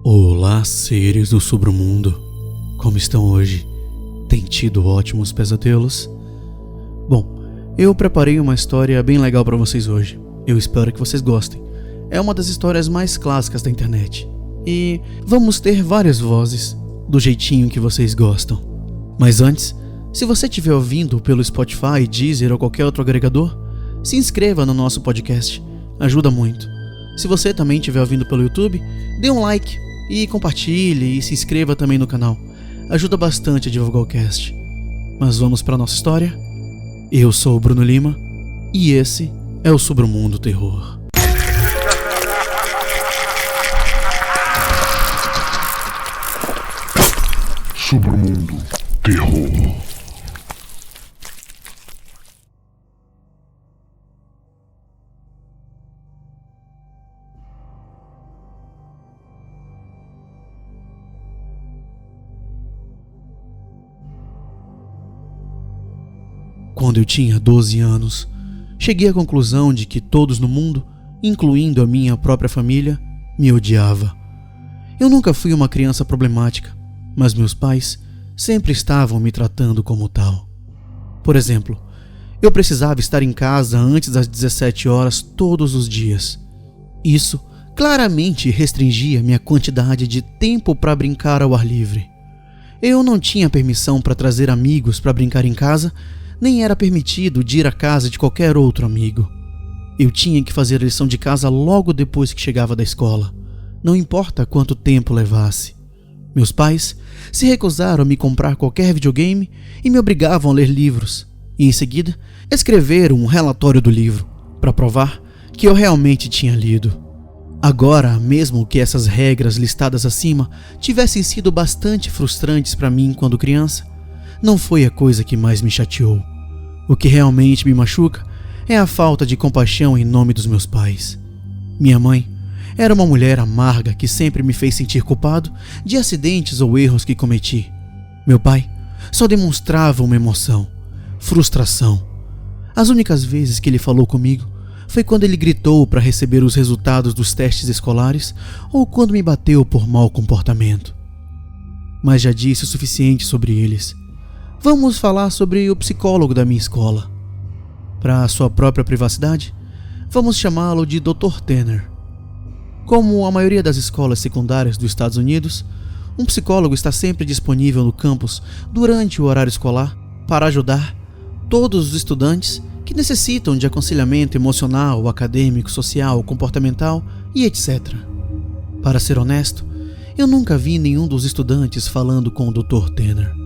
Olá, seres do submundo. Como estão hoje? Tem tido ótimos pesadelos? Bom, eu preparei uma história bem legal para vocês hoje. Eu espero que vocês gostem. É uma das histórias mais clássicas da internet. E vamos ter várias vozes, do jeitinho que vocês gostam. Mas antes, se você estiver ouvindo pelo Spotify, Deezer ou qualquer outro agregador, se inscreva no nosso podcast. Ajuda muito. Se você também estiver ouvindo pelo YouTube, dê um like e compartilhe e se inscreva também no canal. Ajuda bastante a divulgar o cast. Mas vamos para nossa história? Eu sou o Bruno Lima e esse é o Submundo Terror. Submundo Terror. Quando eu tinha 12 anos, cheguei à conclusão de que todos no mundo, incluindo a minha própria família, me odiavam. Eu nunca fui uma criança problemática, mas meus pais sempre estavam me tratando como tal. Por exemplo, eu precisava estar em casa antes das 17 horas todos os dias. Isso claramente restringia minha quantidade de tempo para brincar ao ar livre. Eu não tinha permissão para trazer amigos para brincar em casa, nem era permitido de ir à casa de qualquer outro amigo. Eu tinha que fazer a lição de casa logo depois que chegava da escola, não importa quanto tempo levasse. Meus pais se recusaram a me comprar qualquer videogame e me obrigavam a ler livros, e em seguida escreveram um relatório do livro, para provar que eu realmente tinha lido. Agora, mesmo que essas regras listadas acima tivessem sido bastante frustrantes para mim quando criança, não foi a coisa que mais me chateou. O que realmente me machuca é a falta de compaixão em nome dos meus pais. Minha mãe era uma mulher amarga que sempre me fez sentir culpado de acidentes ou erros que cometi. Meu pai só demonstrava uma emoção: frustração. As únicas vezes que ele falou comigo foi quando ele gritou para receber os resultados dos testes escolares ou quando me bateu por mau comportamento. Mas já disse o suficiente sobre eles. Vamos falar sobre o psicólogo da minha escola. Para sua própria privacidade, vamos chamá-lo de Dr. Tanner. Como a maioria das escolas secundárias dos Estados Unidos, um psicólogo está sempre disponível no campus durante o horário escolar para ajudar todos os estudantes que necessitam de aconselhamento emocional, acadêmico, social, comportamental e etc. Para ser honesto, eu nunca vi nenhum dos estudantes falando com o Dr. Tanner.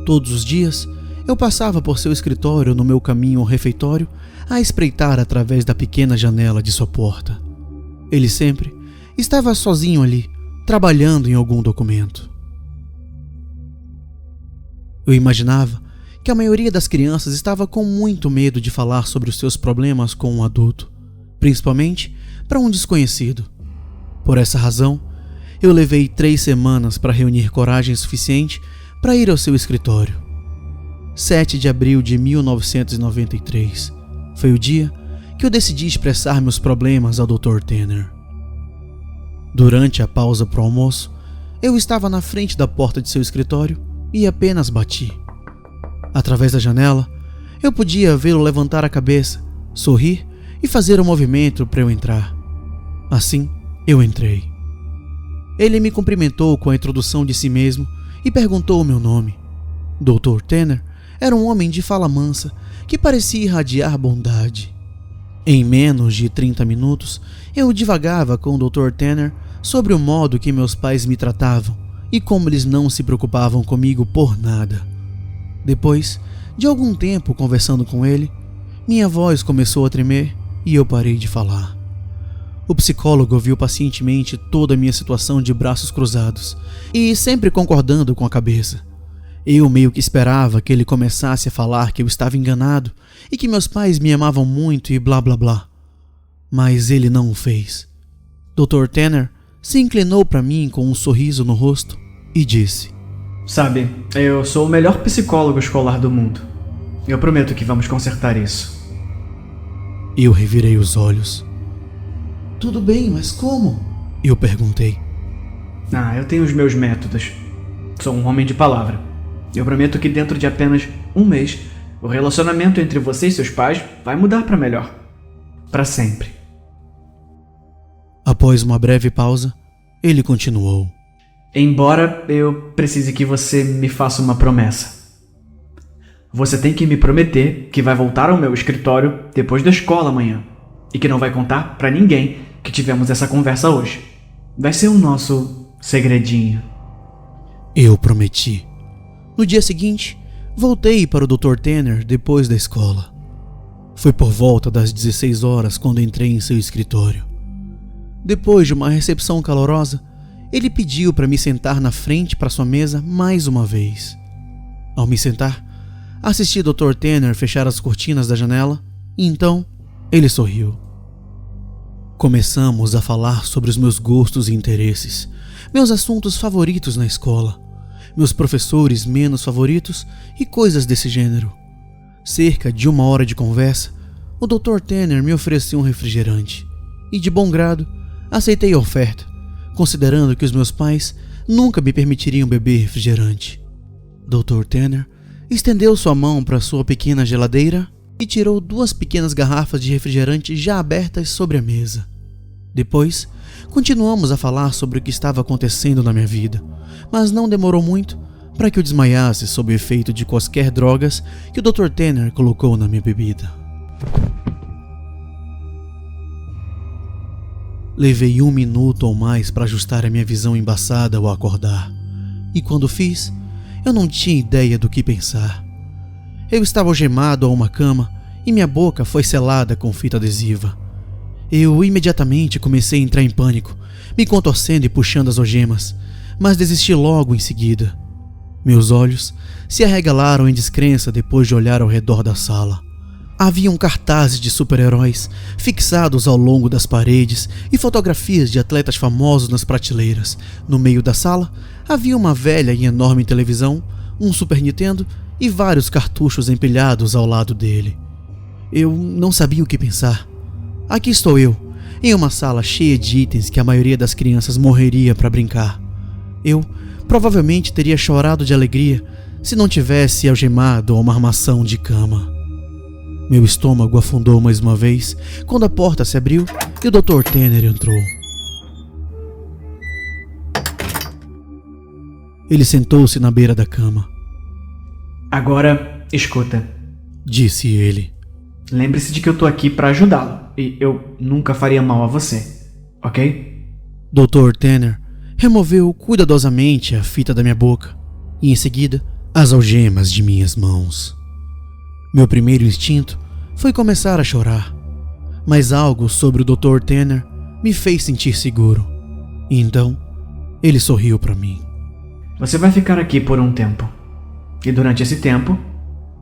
Todos os dias, eu passava por seu escritório no meu caminho ao refeitório a espreitar através da pequena janela de sua porta. Ele sempre estava sozinho ali, trabalhando em algum documento. Eu imaginava que a maioria das crianças estava com muito medo de falar sobre os seus problemas com um adulto, principalmente para um desconhecido. Por essa razão, eu levei 3 semanas para reunir coragem suficiente para ir ao seu escritório. 7 de abril de 1993 foi o dia que eu decidi expressar meus problemas ao Dr. Tanner. Durante a pausa para o almoço, eu estava na frente da porta de seu escritório e apenas bati. Através da janela, eu podia vê-lo levantar a cabeça, sorrir e fazer um movimento para eu entrar. Assim, eu entrei. Ele me cumprimentou com a introdução de si mesmo e perguntou o meu nome. Dr. Tanner era um homem de fala mansa que parecia irradiar bondade. Em menos de 30 minutos, eu divagava com o Dr. Tanner sobre o modo que meus pais me tratavam e como eles não se preocupavam comigo por nada. Depois de algum tempo conversando com ele, minha voz começou a tremer e eu parei de falar. O psicólogo ouviu pacientemente toda a minha situação de braços cruzados e sempre concordando com a cabeça. Eu meio que esperava que ele começasse a falar que eu estava enganado e que meus pais me amavam muito e blá blá blá. Mas ele não o fez. Dr. Tanner se inclinou para mim com um sorriso no rosto e disse: Sabe, eu sou o melhor psicólogo escolar do mundo. Eu prometo que vamos consertar isso. Eu revirei os olhos. Tudo bem, mas como? Eu perguntei. Eu tenho os meus métodos. Sou um homem de palavra. Eu prometo que dentro de apenas um mês, o relacionamento entre você e seus pais vai mudar para melhor. Para sempre. Após uma breve pausa, ele continuou. Embora eu precise que você me faça uma promessa. Você tem que me prometer que vai voltar ao meu escritório depois da escola amanhã e que não vai contar pra ninguém que tivemos essa conversa hoje. Vai ser o nosso segredinho. Eu prometi. No dia seguinte, voltei para o Dr. Tanner depois da escola. Foi por volta das 16 horas quando entrei em seu escritório. Depois de uma recepção calorosa, ele pediu para me sentar na frente para sua mesa mais uma vez. Ao me sentar, assisti Dr. Tanner fechar as cortinas da janela e então ele sorriu. Começamos a falar sobre os meus gostos e interesses, meus assuntos favoritos na escola, meus professores menos favoritos e coisas desse gênero. Cerca de 1 hora de conversa, o Dr. Tanner me ofereceu um refrigerante e, de bom grado, aceitei a oferta, considerando que os meus pais nunca me permitiriam beber refrigerante. Dr. Tanner estendeu sua mão para sua pequena geladeira e tirou 2 pequenas garrafas de refrigerante já abertas sobre a mesa. Depois, continuamos a falar sobre o que estava acontecendo na minha vida, mas não demorou muito para que eu desmaiasse sob o efeito de quaisquer drogas que o Dr. Tanner colocou na minha bebida. Levei 1 minuto ou mais para ajustar a minha visão embaçada ao acordar, e quando fiz, eu não tinha ideia do que pensar. Eu estava algemado a uma cama e minha boca foi selada com fita adesiva. Eu imediatamente comecei a entrar em pânico, me contorcendo e puxando as algemas, mas desisti logo em seguida. Meus olhos se arregalaram em descrença depois de olhar ao redor da sala. Haviam cartazes de super-heróis fixados ao longo das paredes e fotografias de atletas famosos nas prateleiras. No meio da sala havia uma velha e enorme televisão, um Super Nintendo e vários cartuchos empilhados ao lado dele. Eu não sabia o que pensar. Aqui estou eu, em uma sala cheia de itens que a maioria das crianças morreria para brincar. Eu provavelmente teria chorado de alegria se não tivesse algemado a uma armação de cama. Meu estômago afundou mais uma vez quando a porta se abriu e o Dr. Tanner entrou. Ele sentou-se na beira da cama. Agora, escuta, disse ele. Lembre-se de que eu tô aqui para ajudá-lo e eu nunca faria mal a você, ok? Dr. Tanner removeu cuidadosamente a fita da minha boca e, em seguida, as algemas de minhas mãos. Meu primeiro instinto foi começar a chorar, mas algo sobre o Dr. Tanner me fez sentir seguro. E então, ele sorriu para mim. Você vai ficar aqui por um tempo. E durante esse tempo,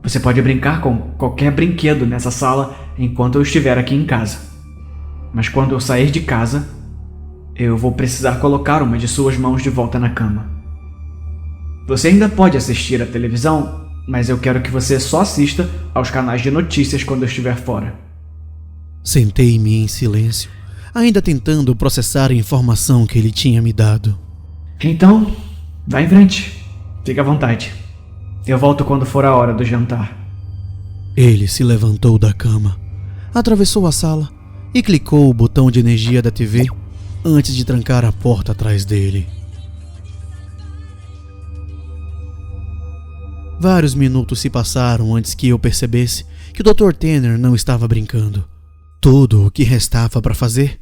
você pode brincar com qualquer brinquedo nessa sala enquanto eu estiver aqui em casa. Mas quando eu sair de casa, eu vou precisar colocar uma de suas mãos de volta na cama. Você ainda pode assistir à televisão, mas eu quero que você só assista aos canais de notícias quando eu estiver fora. Sentei-me em silêncio, ainda tentando processar a informação que ele tinha me dado. Então, vá em frente. Fique à vontade. Eu volto quando for a hora do jantar. Ele se levantou da cama, atravessou a sala e clicou o botão de energia da TV antes de trancar a porta atrás dele. Vários minutos se passaram antes que eu percebesse que o Dr. Tanner não estava brincando. Tudo o que restava para fazer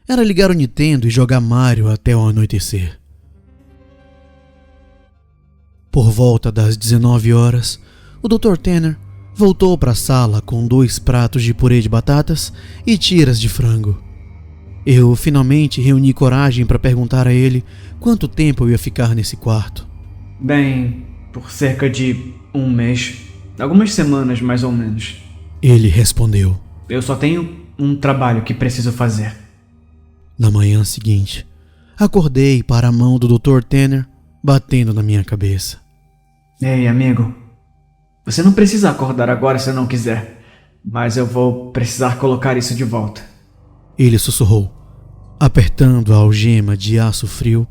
era ligar o Nintendo e jogar Mario até o anoitecer. Por volta das 19 horas, o Dr. Tanner voltou para a sala com 2 pratos de purê de batatas e tiras de frango. Eu finalmente reuni coragem para perguntar a ele quanto tempo eu ia ficar nesse quarto. Bem, por cerca de 1 mês. Algumas semanas, mais ou menos. Ele respondeu. Eu só tenho um trabalho que preciso fazer. Na manhã seguinte, acordei para a mão do Dr. Tanner batendo na minha cabeça. Ei, amigo. Você não precisa acordar agora se não quiser, mas eu vou precisar colocar isso de volta. Ele sussurrou, apertando a algema de aço frio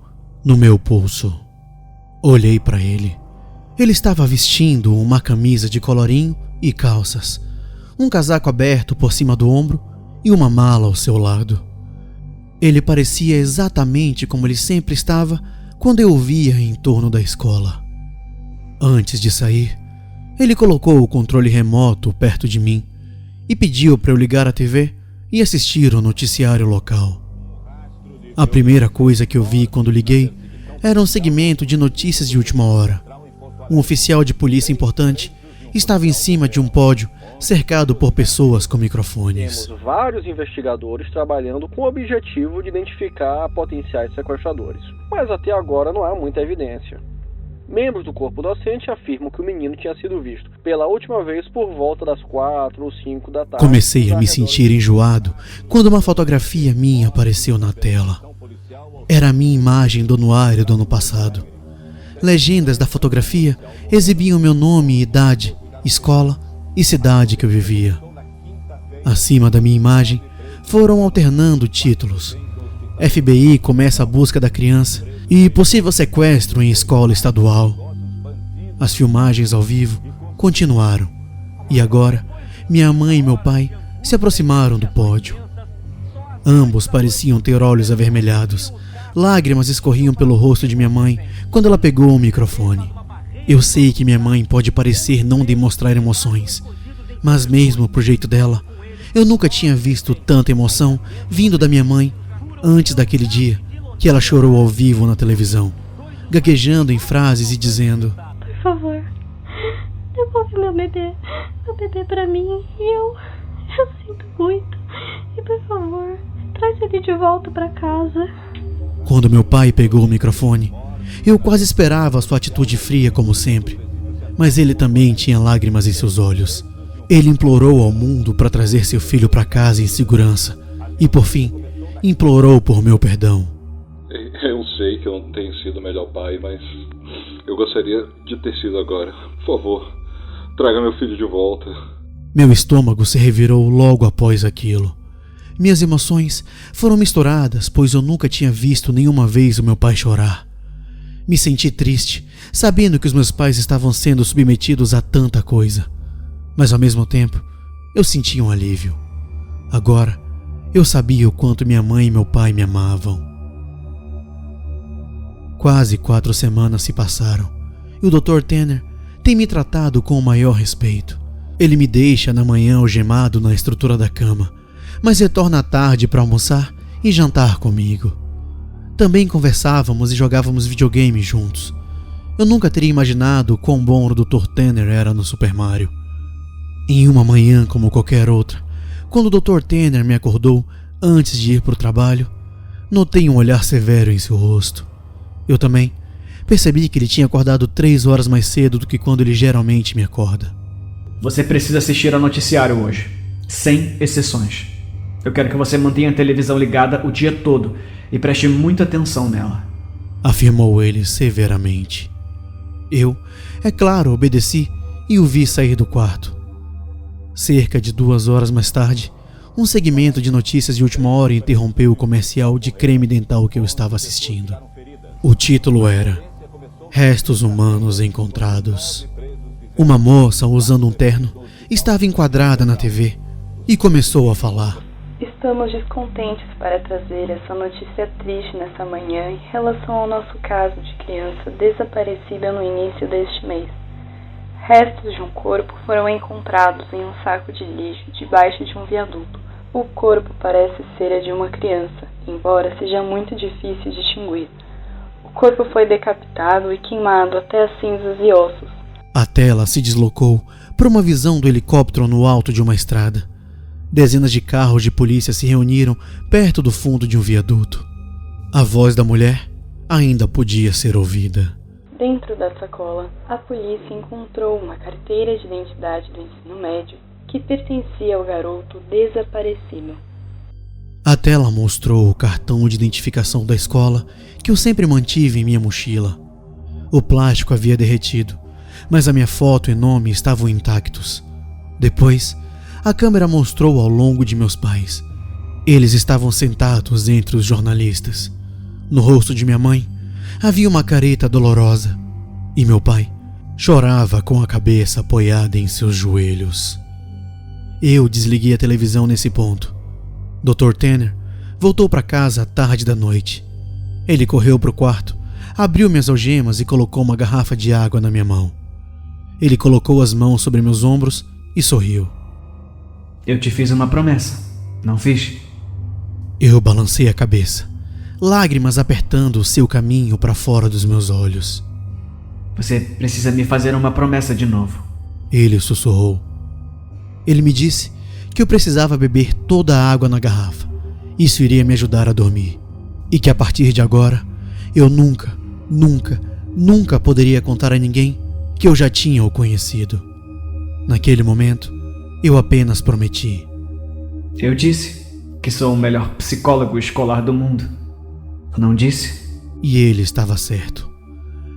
no meu pulso. Olhei para ele. Ele estava vestindo uma camisa de colorinho e calças, um casaco aberto por cima do ombro e uma mala ao seu lado. Ele parecia exatamente como ele sempre estava quando eu o via em torno da escola. Antes de sair, ele colocou o controle remoto perto de mim e pediu para eu ligar a TV e assistir o noticiário local. A primeira coisa que eu vi quando liguei era um segmento de notícias de última hora. Um oficial de polícia importante estava em cima de um pódio cercado por pessoas com microfones. Temos vários investigadores trabalhando com o objetivo de identificar potenciais sequestradores, mas até agora não há muita evidência. Membros do corpo docente afirmam que o menino tinha sido visto pela última vez por volta das 4 ou 5 da tarde. Comecei a me sentir enjoado quando uma fotografia minha apareceu na tela. Era a minha imagem do anuário do ano passado. Legendas da fotografia exibiam meu nome, idade, escola e cidade que eu vivia. Acima da minha imagem foram alternando títulos: FBI começa a busca da criança e possível sequestro em escola estadual. As filmagens ao vivo continuaram e agora minha mãe e meu pai se aproximaram do pódio. Ambos pareciam ter olhos avermelhados. Lágrimas escorriam pelo rosto de minha mãe quando ela pegou o microfone. Eu sei que minha mãe pode parecer não demonstrar emoções, mas mesmo pro jeito dela, eu nunca tinha visto tanta emoção vindo da minha mãe antes daquele dia que ela chorou ao vivo na televisão, gaguejando em frases e dizendo: "Por favor, devolve meu bebê pra mim, eu sinto muito, e por favor, traz ele de volta pra casa." Quando meu pai pegou o microfone, eu quase esperava a sua atitude fria como sempre, mas ele também tinha lágrimas em seus olhos. Ele implorou ao mundo para trazer seu filho para casa em segurança e, por fim, implorou por meu perdão. Eu sei que eu não tenho sido o melhor pai, mas eu gostaria de ter sido agora. Por favor, traga meu filho de volta. Meu estômago se revirou logo após aquilo. Minhas emoções foram misturadas, pois eu nunca tinha visto nenhuma vez o meu pai chorar. Me senti triste, sabendo que os meus pais estavam sendo submetidos a tanta coisa. Mas ao mesmo tempo, eu senti um alívio. Agora, eu sabia o quanto minha mãe e meu pai me amavam. Quase 4 semanas se passaram, e o Dr. Tanner tem me tratado com o maior respeito. Ele me deixa na manhã algemado na estrutura da cama, mas retorna à tarde para almoçar e jantar comigo. Também conversávamos e jogávamos videogame juntos. Eu nunca teria imaginado o quão bom o Dr. Tanner era no Super Mario. Em uma manhã como qualquer outra, quando o Dr. Tanner me acordou antes de ir para o trabalho, notei um olhar severo em seu rosto. Eu também percebi que ele tinha acordado 3 horas mais cedo do que quando ele geralmente me acorda. Você precisa assistir ao noticiário hoje, sem exceções. Eu quero que você mantenha a televisão ligada o dia todo e preste muita atenção nela, afirmou ele severamente. Eu, é claro, obedeci e o vi sair do quarto. Cerca de 2 horas mais tarde, um segmento de notícias de última hora interrompeu o comercial de creme dental que eu estava assistindo. O título era: Restos humanos encontrados. Uma moça usando um terno estava enquadrada na TV e começou a falar: "Estamos descontentes para trazer essa notícia triste nessa manhã em relação ao nosso caso de criança desaparecida no início deste mês. Restos de um corpo foram encontrados em um saco de lixo debaixo de um viaduto. O corpo parece ser a de uma criança, embora seja muito difícil distinguir. O corpo foi decapitado e queimado até as cinzas e ossos." A tela se deslocou para uma visão do helicóptero no alto de uma estrada. Dezenas de carros de polícia se reuniram perto do fundo de um viaduto. A voz da mulher ainda podia ser ouvida. Dentro da sacola, a polícia encontrou uma carteira de identidade do ensino médio que pertencia ao garoto desaparecido. A tela mostrou o cartão de identificação da escola que eu sempre mantive em minha mochila. O plástico havia derretido, mas a minha foto e nome estavam intactos. Depois, a câmera mostrou ao longo de meus pais. Eles estavam sentados entre os jornalistas. No rosto de minha mãe, havia uma careta dolorosa e meu pai chorava com a cabeça apoiada em seus joelhos. Eu desliguei a televisão nesse ponto. Dr. Tanner voltou para casa à tarde da noite. Ele correu para o quarto, abriu minhas algemas e colocou uma garrafa de água na minha mão. Ele colocou as mãos sobre meus ombros e sorriu. Eu te fiz uma promessa, não fiz? Eu balancei a cabeça, lágrimas apertando o seu caminho para fora dos meus olhos. Você precisa me fazer uma promessa de novo. Ele sussurrou. Ele me disse que eu precisava beber toda a água na garrafa. Isso iria me ajudar a dormir. E que a partir de agora, eu nunca poderia contar a ninguém que eu já tinha o conhecido. Naquele momento, eu apenas prometi. Eu disse que sou o melhor psicólogo escolar do mundo. Não disse? E ele estava certo.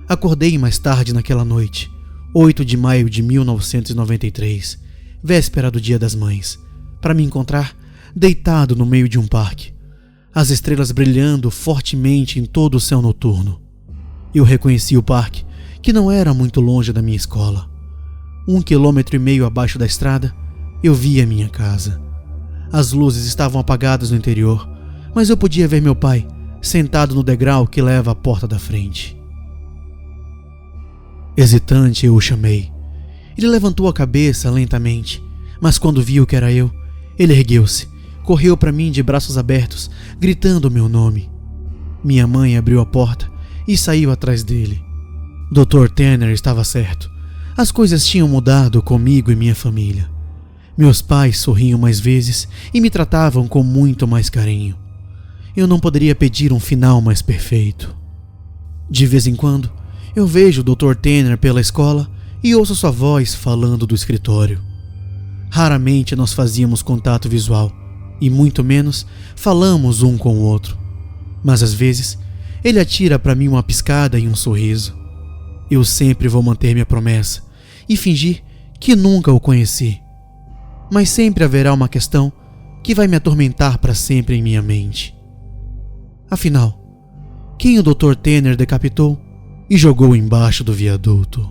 Acordei mais tarde naquela noite, 8 de maio de 1993, véspera do Dia das Mães, para me encontrar deitado no meio de um parque, as estrelas brilhando fortemente em todo o céu noturno. Eu reconheci o parque, que não era muito longe da minha escola. 1,5 quilômetros abaixo da estrada, eu vi a minha casa. As luzes estavam apagadas no interior, mas eu podia ver meu pai sentado no degrau que leva à porta da frente. Hesitante, eu o chamei. Ele levantou a cabeça lentamente, mas quando viu que era eu, ele ergueu-se, correu para mim de braços abertos, gritando meu nome. Minha mãe abriu a porta e saiu atrás dele. Dr. Tanner estava certo. As coisas tinham mudado comigo e minha família. Meus pais sorriam mais vezes e me tratavam com muito mais carinho. Eu não poderia pedir um final mais perfeito. De vez em quando, eu vejo o Dr. Tanner pela escola e ouço sua voz falando do escritório. Raramente nós fazíamos contato visual e muito menos falamos um com o outro. Mas às vezes, ele atira para mim uma piscada e um sorriso. Eu sempre vou manter minha promessa e fingir que nunca o conheci. Mas sempre haverá uma questão que vai me atormentar para sempre em minha mente. Afinal, quem o Dr. Tanner decapitou e jogou embaixo do viaduto?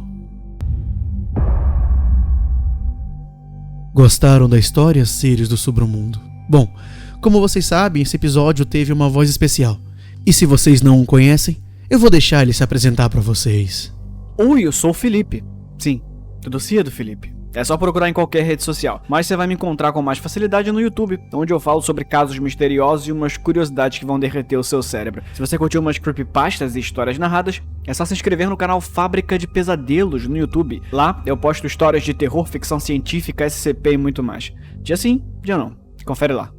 Gostaram da história, seres do submundo? Bom, como vocês sabem, esse episódio teve uma voz especial. E se vocês não o conhecem, eu vou deixar ele se apresentar para vocês. Oi, eu sou o Felipe. Sim, tudo cedo, Felipe. É só procurar em qualquer rede social, mas você vai me encontrar com mais facilidade no YouTube, onde eu falo sobre casos misteriosos e umas curiosidades que vão derreter o seu cérebro. Se você curtiu umas creepypastas e histórias narradas, é só se inscrever no canal Fábrica de Pesadelos no YouTube. Lá eu posto histórias de terror, ficção científica, SCP e muito mais. Dia sim, dia não. Confere lá.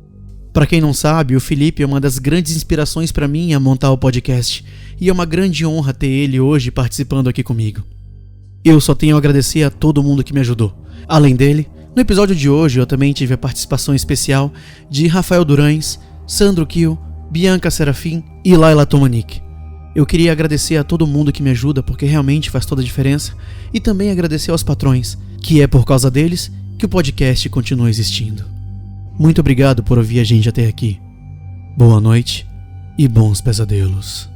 Para quem não sabe, o Felipe é uma das grandes inspirações para mim a montar o podcast, e é uma grande honra ter ele hoje participando aqui comigo. Eu só tenho a agradecer a todo mundo que me ajudou. Além dele, no episódio de hoje eu também tive a participação especial de Rafael Durães, Sandro Kiel, Bianca Serafim e Laila Tomanik. Eu queria agradecer a todo mundo que me ajuda, porque realmente faz toda a diferença, e também agradecer aos patrões, que é por causa deles que o podcast continua existindo. Muito obrigado por ouvir a gente até aqui. Boa noite e bons pesadelos.